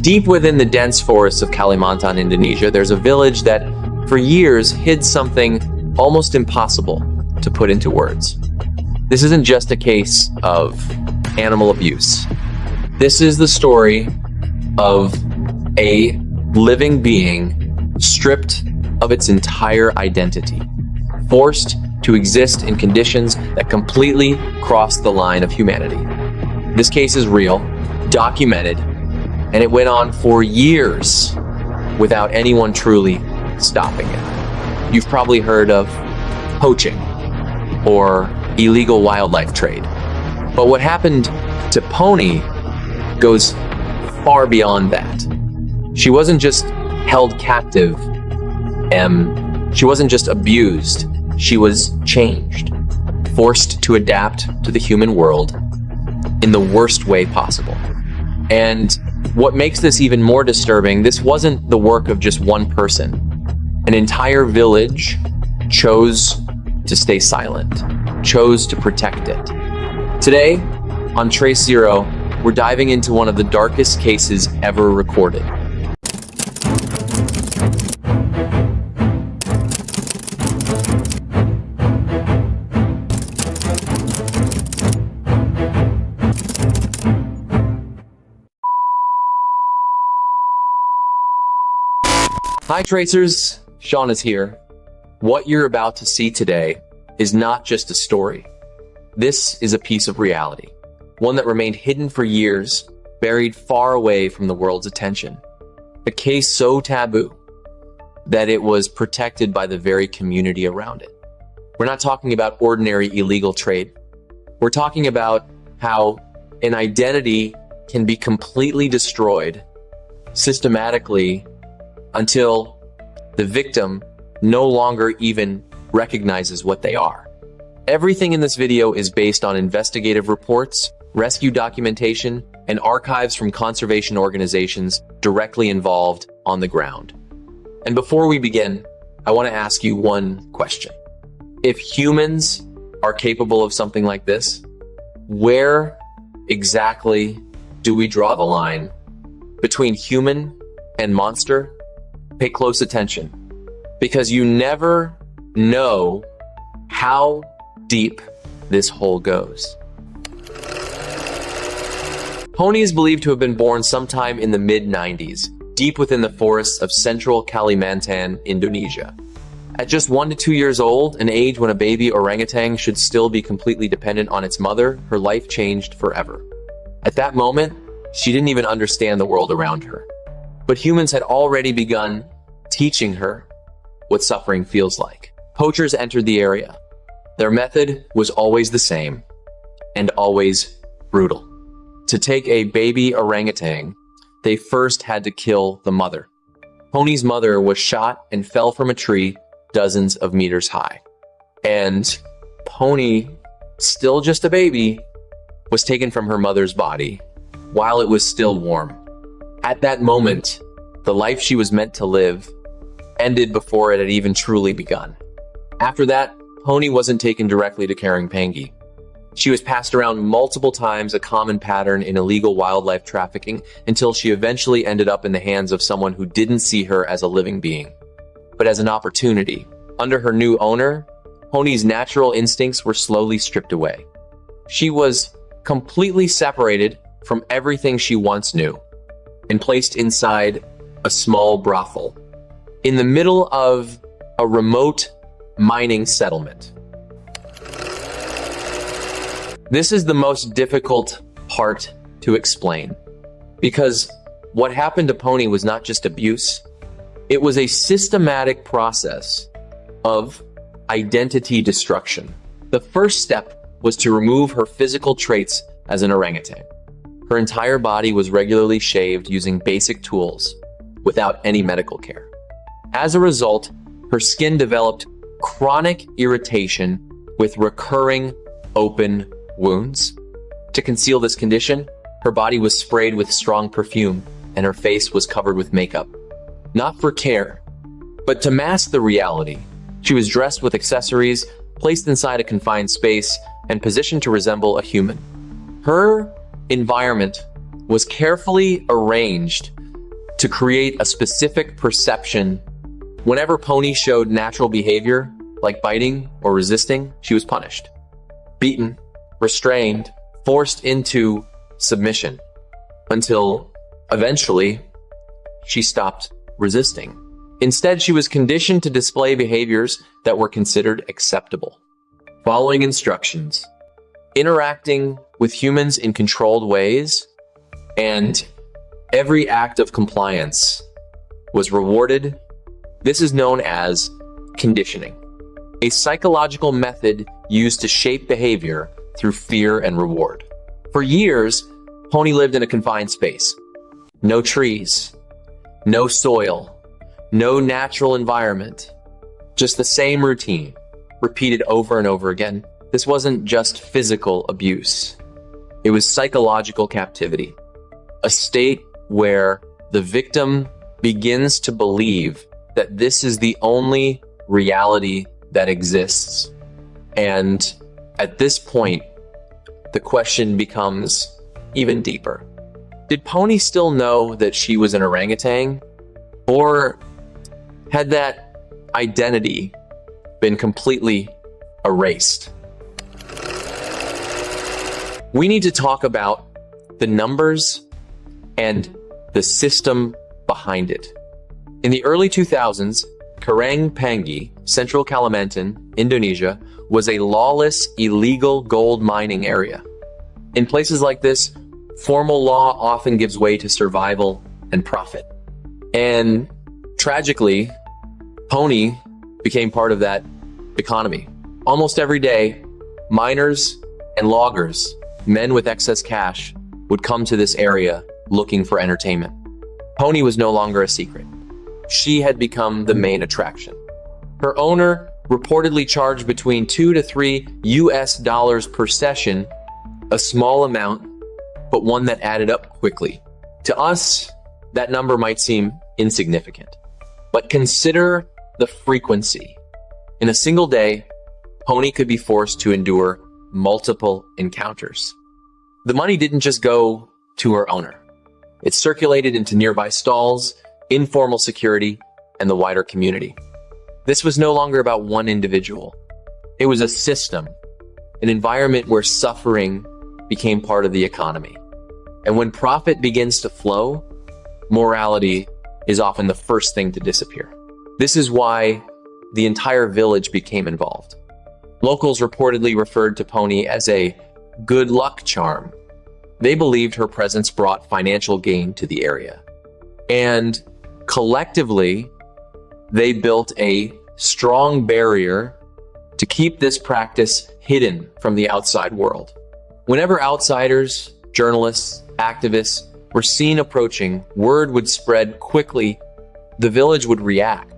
Deep within the dense forests of Kalimantan, Indonesia, there's a village that for years hid something almost impossible to put into words. This isn't just a case of animal abuse. This is the story of a living being stripped of its entire identity, forced to exist in conditions that completely cross the line of humanity. This case is real, documented, and it went on for years without anyone truly stopping it. You've probably heard of poaching or illegal wildlife trade. But what happened to Pony goes far beyond that. She wasn't just held captive, she wasn't just abused, she was changed, forced to adapt to the human world in the worst way possible. And what makes this even more disturbing, this wasn't the work of just one person. An entire village chose to stay silent, chose to protect it. Today, on Trace Zero, we're diving into one of the darkest cases ever recorded. Hi Tracers, Sean is here. What you're about to see today is not just a story. This is a piece of reality, one that remained hidden for years, buried far away from the world's attention. A case so taboo that it was protected by the very community around it. We're not talking about ordinary illegal trade. We're talking about how an identity can be completely destroyed systematically until the victim no longer even recognizes what they are. Everything in this video is based on investigative reports, rescue documentation, and archives from conservation organizations directly involved on the ground. And before we begin, I want to ask you one question. If humans are capable of something like this, where exactly do we draw the line between human and monster? Pay close attention, because you never know how deep this hole goes. Pony is believed to have been born sometime in the mid-90s, deep within the forests of Central Kalimantan, Indonesia. At just 1 to 2 years old, an age when a baby orangutan should still be completely dependent on its mother, her life changed forever. At that moment, she didn't even understand the world around her. But humans had already begun teaching her what suffering feels like. Poachers entered the area. Their method was always the same and always brutal. To take a baby orangutan, they first had to kill the mother. Pony's mother was shot and fell from a tree dozens of meters high. And Pony, still just a baby, was taken from her mother's body while it was still warm. At that moment, the life she was meant to live ended before it had even truly begun. After that, Pony wasn't taken directly to Karangpangi. She was passed around multiple times, a common pattern in illegal wildlife trafficking, until she eventually ended up in the hands of someone who didn't see her as a living being, but as an opportunity. Under her new owner, Pony's natural instincts were slowly stripped away. She was completely separated from everything she once knew and placed inside a small brothel in the middle of a remote mining settlement. This is the most difficult part to explain, because what happened to Pony was not just abuse, it was a systematic process of identity destruction. The first step was to remove her physical traits as an orangutan. Her entire body was regularly shaved using basic tools without any medical care. As a result, her skin developed chronic irritation with recurring open wounds. To conceal this condition, her body was sprayed with strong perfume and her face was covered with makeup. Not for care, but to mask the reality. She was dressed with accessories, placed inside a confined space, and positioned to resemble a human. Her environment was carefully arranged to create a specific perception. Whenever Pony showed natural behavior, like biting or resisting, she was punished, beaten, restrained, forced into submission, until eventually she stopped resisting. Instead, she was conditioned to display behaviors that were considered acceptable. Following instructions, interacting with humans in controlled ways, and every act of compliance was rewarded. This is known as conditioning, a psychological method used to shape behavior through fear and reward. For years, Pony lived in a confined space. No trees, no soil, no natural environment, just the same routine, repeated over and over again. This wasn't just physical abuse. It was psychological captivity, a state where the victim begins to believe that this is the only reality that exists. And at this point, the question becomes even deeper. Did Pony still know that she was an orangutan? Or had that identity been completely erased? We need to talk about the numbers and the system behind it. In the early 2000s, Karang Pangi, Central Kalimantan, Indonesia, was a lawless, illegal gold mining area. In places like this, formal law often gives way to survival and profit. And tragically, Pony became part of that economy. Almost every day, miners and loggers, men with excess cash, would come to this area looking for entertainment. Pony was no longer a secret. She had become the main attraction. Her owner reportedly charged between $2 to $3 US per session, a small amount, but one that added up quickly. To us, that number might seem insignificant, but consider the frequency. In a single day, Pony could be forced to endure multiple encounters. The money didn't just go to her owner. It circulated into nearby stalls, informal security, and the wider community. This was no longer about one individual. It was a system, an environment where suffering became part of the economy. And when profit begins to flow, morality is often the first thing to disappear. This is why the entire village became involved. Locals reportedly referred to Pony as a good luck charm. They believed her presence brought financial gain to the area. And collectively, they built a strong barrier to keep this practice hidden from the outside world. Whenever outsiders, journalists, activists were seen approaching, word would spread quickly. The village would react.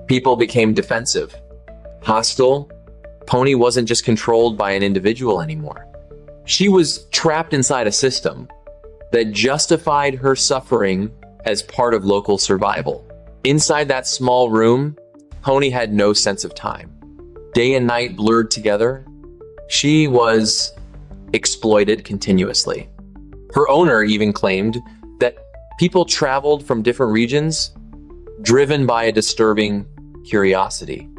People became defensive, hostile. Pony wasn't just controlled by an individual anymore. She was trapped inside a system that justified her suffering as part of local survival. Inside that small room, Pony had no sense of time. Day and night blurred together. She was exploited continuously. Her owner even claimed that people traveled from different regions, driven by a disturbing curiosity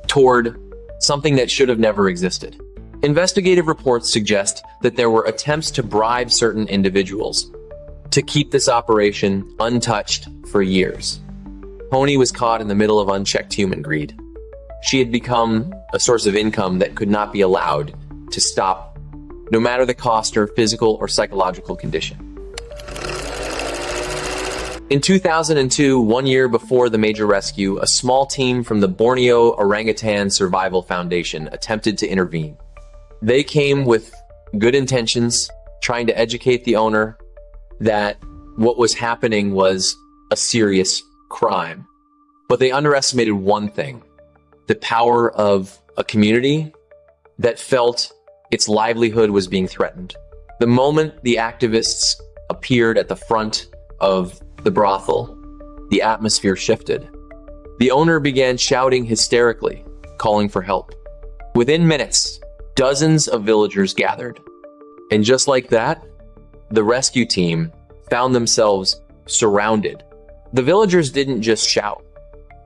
toward something that should have never existed. Investigative reports suggest that there were attempts to bribe certain individuals to keep this operation untouched for years. Pony was caught in the middle of unchecked human greed. She had become a source of income that could not be allowed to stop, no matter the cost or physical or psychological condition. In 2002, 1 year before the major rescue, a small team from the Borneo Orangutan Survival Foundation attempted to intervene. They came with good intentions, trying to educate the owner that what was happening was a serious crime. But they underestimated one thing: the power of a community that felt its livelihood was being threatened. The moment the activists appeared at the front of the brothel, the atmosphere shifted. The owner began shouting hysterically, calling for help. Within minutes, dozens of villagers gathered. And just like that, the rescue team found themselves surrounded The villagers didn't just shout.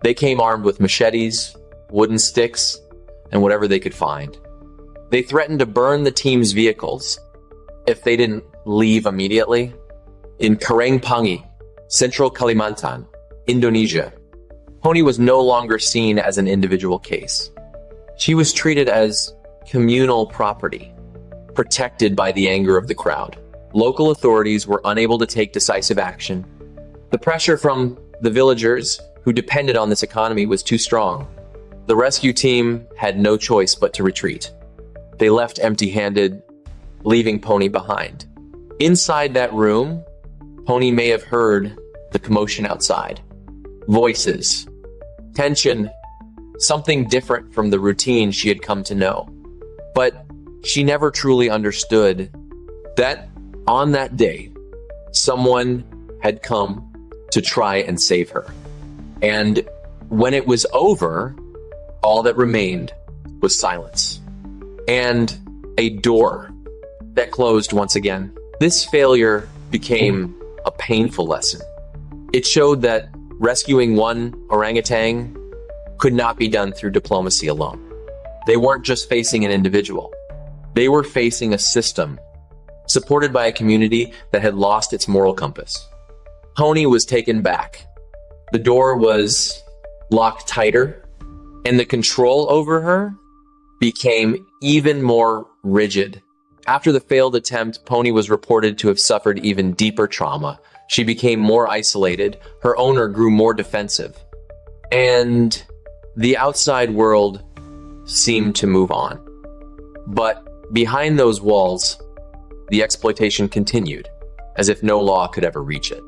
They came armed with machetes, wooden sticks, and whatever they could find. They threatened to burn the team's vehicles if they didn't leave immediately. In Karangpangi, Central Kalimantan, Indonesia, Pony was no longer seen as an individual case. She was treated as communal property, protected by the anger of the crowd. Local authorities were unable to take decisive action. The pressure from the villagers who depended on this economy was too strong. The rescue team had no choice but to retreat. They left empty-handed, leaving Pony behind. Inside that room, Pony may have heard the commotion outside. Voices, tension, something different from the routine she had come to know. But she never truly understood that on that day, someone had come to try and save her. And when it was over, all that remained was silence and a door that closed once again. This failure became a painful lesson. It showed that rescuing one orangutan could not be done through diplomacy alone. They weren't just facing an individual. They were facing a system supported by a community that had lost its moral compass. Pony was taken back. The door was locked tighter, and the control over her became even more rigid. After the failed attempt, Pony was reported to have suffered even deeper trauma. She became more isolated. Her owner grew more defensive. And the outside world seemed to move on. But behind those walls, the exploitation continued, as if no law could ever reach it.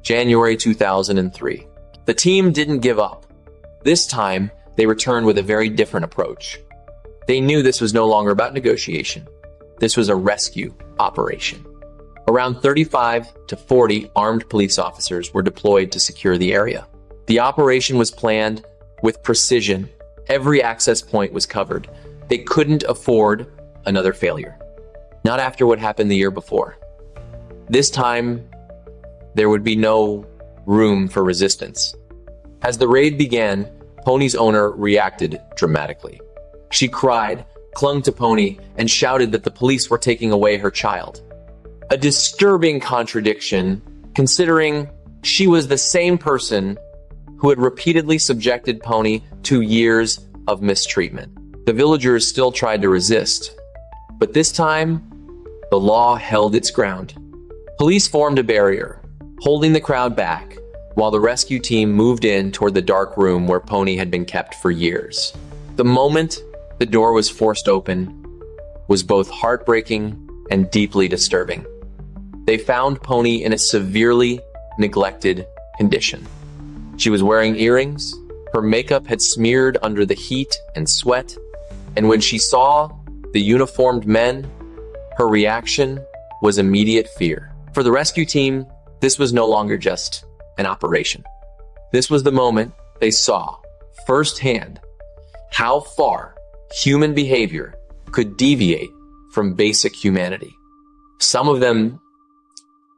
January 2003. The team didn't give up. This time, they returned with a very different approach. They knew this was no longer about negotiation. This was a rescue operation. Around 35 to 40 armed police officers were deployed to secure the area. The operation was planned with precision. Every access point was covered. They couldn't afford another failure. Not after what happened the year before. This time, there would be no room for resistance. As the raid began, Pony's owner reacted dramatically. She cried, clung to Pony, and shouted that the police were taking away her child. A disturbing contradiction, considering she was the same person who had repeatedly subjected Pony to years of mistreatment. The villagers still tried to resist, but this time, the law held its ground. Police formed a barrier, holding the crowd back, while the rescue team moved in toward the dark room where Pony had been kept for years. The moment the door was forced open was both heartbreaking and deeply disturbing. They found Pony in a severely neglected condition. She was wearing earrings, her makeup had smeared under the heat and sweat, and when she saw the uniformed men, her reaction was immediate fear. For the rescue team, this was no longer just an operation. This was the moment they saw firsthand how far human behavior could deviate from basic humanity. Some of them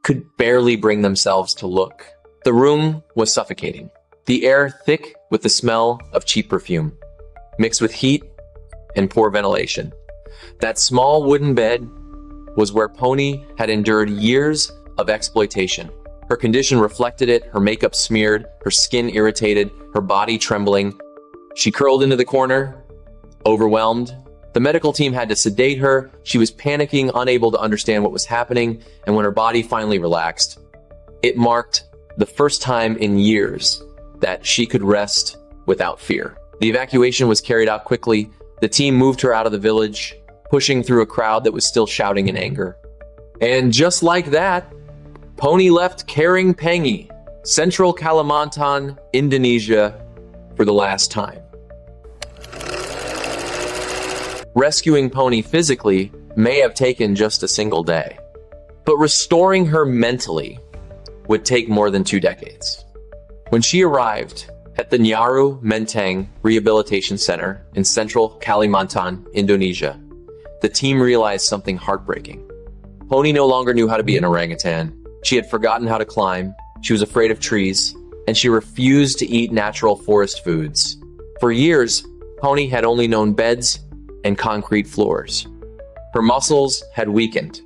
could barely bring themselves to look. The room was suffocating, the air thick with the smell of cheap perfume, mixed with heat and poor ventilation. That small wooden bed was where Pony had endured years of exploitation. Her condition reflected it, her makeup smeared, her skin irritated, her body trembling. She curled into the corner, overwhelmed. The medical team had to sedate her. She was panicking, unable to understand what was happening, and when her body finally relaxed, it marked the first time in years that she could rest without fear. The evacuation was carried out quickly. The team moved her out of the village, pushing through a crowd that was still shouting in anger. And just like that, Pony left Karangpangi, Central Kalimantan, Indonesia, for the last time. Rescuing Pony physically may have taken just a single day, but restoring her mentally would take more than 2 decades. When she arrived at the Nyaru Menteng Rehabilitation Center in Central Kalimantan, Indonesia, the team realized something heartbreaking. Pony no longer knew how to be an orangutan. She had forgotten how to climb, she was afraid of trees, and she refused to eat natural forest foods. For years, Pony had only known beds and concrete floors. Her muscles had weakened,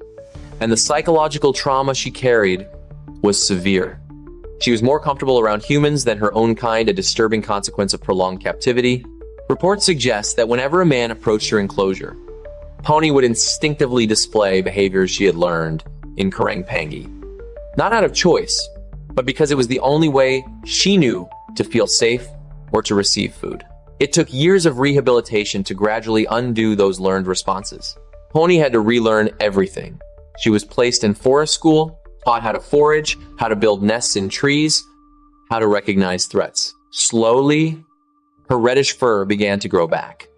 and the psychological trauma she carried was severe. She was more comfortable around humans than her own kind, a disturbing consequence of prolonged captivity. Reports suggest that whenever a man approached her enclosure, Pony would instinctively display behaviors she had learned in Karangpangi. Not out of choice, but because it was the only way she knew to feel safe or to receive food. It took years of rehabilitation to gradually undo those learned responses. Pony had to relearn everything. She was placed in forest school, taught how to forage, how to build nests in trees, how to recognize threats. Slowly, her reddish fur began to grow back,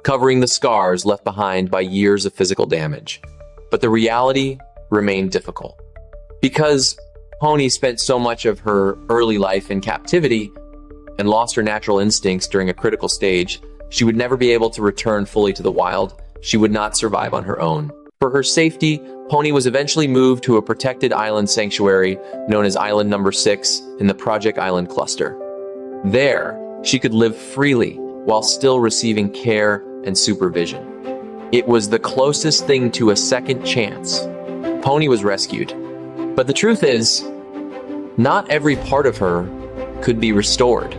covering the scars left behind by years of physical damage. But the reality remained difficult. Because Pony spent so much of her early life in captivity and lost her natural instincts during a critical stage, she would never be able to return fully to the wild. She would not survive on her own. For her safety, Pony was eventually moved to a protected island sanctuary known as Island Number 6 in the Project Island cluster. There, she could live freely while still receiving care and supervision. It was the closest thing to a second chance. Pony was rescued. But the truth is, not every part of her could be restored.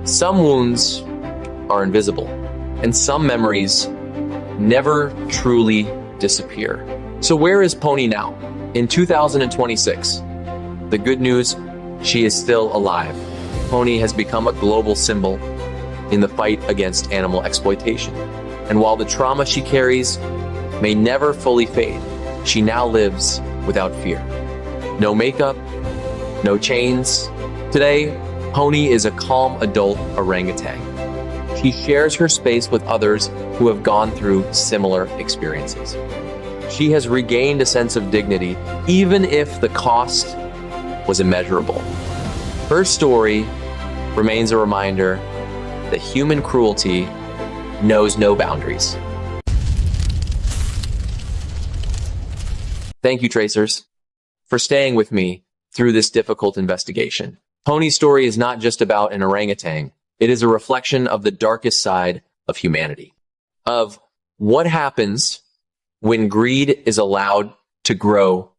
Some wounds are invisible, and some memories never truly disappear. So where is Pony now? In 2026, the good news, she is still alive. Pony has become a global symbol in the fight against animal exploitation. And while the trauma she carries may never fully fade, she now lives without fear. No makeup, no chains. Today, Pony is a calm adult orangutan. She shares her space with others who have gone through similar experiences. She has regained a sense of dignity, even if the cost was immeasurable. Her story remains a reminder that human cruelty knows no boundaries. Thank you, Tracers, for staying with me through this difficult investigation. Pony's story is not just about an orangutan. It is a reflection of the darkest side of humanity, of what happens when greed is allowed to grow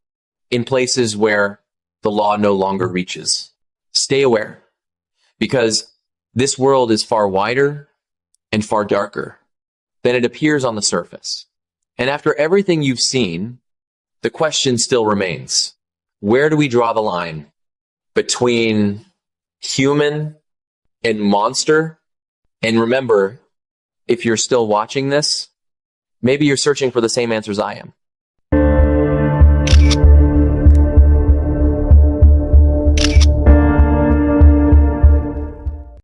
in places where the law no longer reaches. Stay aware, because this world is far wider and far darker than it appears on the surface. And after everything you've seen, the question still remains: where do we draw the line between human and monster? And remember, if you're still watching this, maybe you're searching for the same answers I am.